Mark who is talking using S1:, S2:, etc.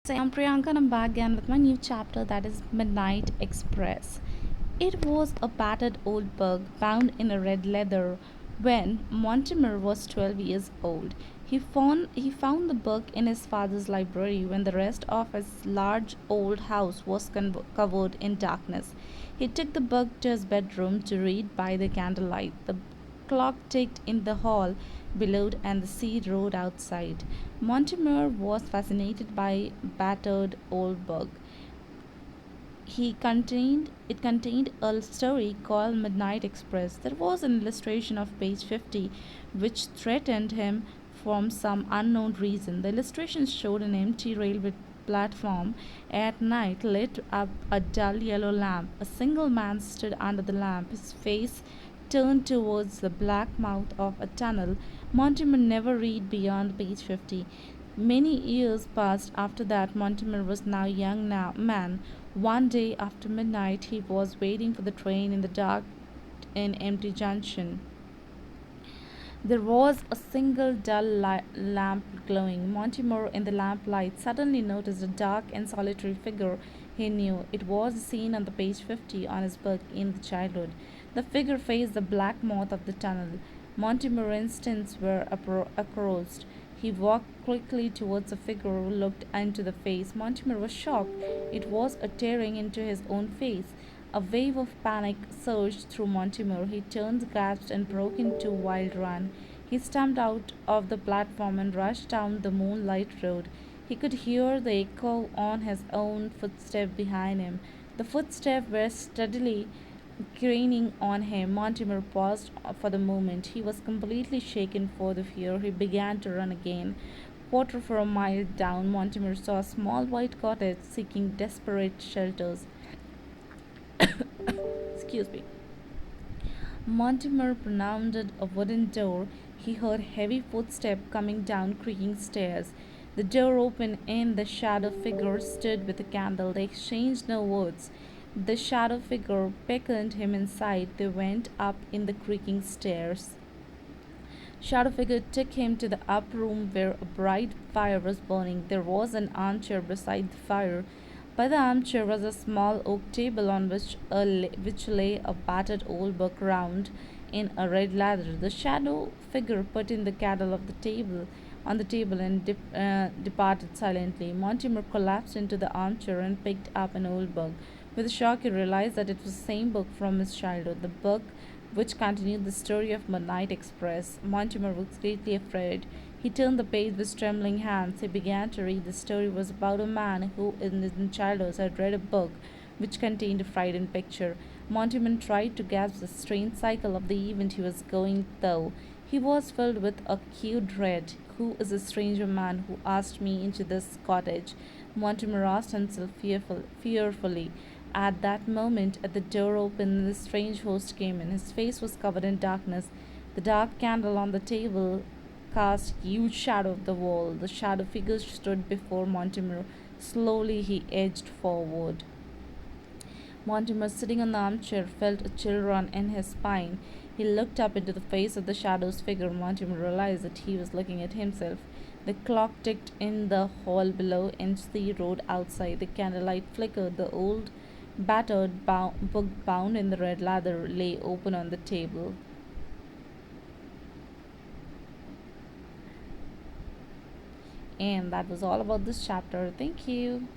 S1: So I'm Priyanka and I'm back again with my new chapter that is Midnight Express. It was a battered old book bound in a red leather when Mortimer was 12 years old. He found the book in his father's library when the rest of his large old house was covered in darkness. He took the book to his bedroom to read by the candlelight. The clock ticked in the hall below and the sea roared outside. Mortimer was fascinated by battered old book. It contained a story called Midnight Express. There was an illustration of page 50 which threatened him from some unknown reason. The illustration showed an empty railway platform at night lit up a dull yellow lamp. A single man stood under the lamp, his face turned towards the black mouth of a tunnel. Mortimer never read beyond page 50. Many years passed after that. Mortimer was now a young man. One day after midnight, he was waiting for the train in the dark in empty junction. There was a single dull lamp glowing. Mortimer, in the lamplight, suddenly noticed a dark and solitary figure he knew. It was the scene on the page 50 on his book in the childhood. The figure faced the black mouth of the tunnel. Mortimer's instincts were aroused. He walked quickly towards the figure, looked into the face. Mortimer was shocked. It was a tearing into his own face. A wave of panic surged through Mortimer. He turned, gasped, and broke into a wild run. He stamped out of the platform and rushed down the moonlight road. He could hear the echo on his own footsteps behind him. The footsteps were steadily craning on him. Mortimer paused for the moment. He was completely shaken for the fear. He began to run again. Quarter for a mile down, Mortimer saw a small white cottage seeking desperate shelters. Excuse me. Mortimer pronounced a wooden door. He heard heavy footsteps coming down creaking stairs. The door opened and the shadow figure stood with a candle. They exchanged no words. The shadow figure beckoned him inside. They went up in the creaking stairs. Shadow figure took him to the upper room where a bright fire was burning. There was an armchair beside the fire. By the armchair was a small oak table on which lay a battered old book round in a red leather. The shadow figure put in the candle of the table on the table and departed silently. Mortimer collapsed into the armchair and picked up an old book. With a shock, he realized that it was the same book from his childhood, the book which continued the story of Midnight Express. Mortimer was greatly afraid. He turned the page with trembling hands. He began to read. The story was about a man who, in his childhood, had read a book which contained a frightened picture. Mortimer tried to grasp the strange cycle of the event he was going through. He was filled with acute dread. Who is a stranger man who asked me into this cottage? Mortimer asked himself fearfully. At that moment, the door opened and the strange host came in. His face was covered in darkness. The dark candle on the table cast a huge shadow of the wall. The shadow figure stood before Mortimer. Slowly he edged forward. Mortimer, sitting on the armchair, felt a chill run in his spine. He looked up into the face of the shadow's figure. Mortimer realized that he was looking at himself. The clock ticked in the hall below and the road outside. The candlelight flickered. The old battered book bound in the red leather lay open on the table. And that was all about this chapter. Thank you.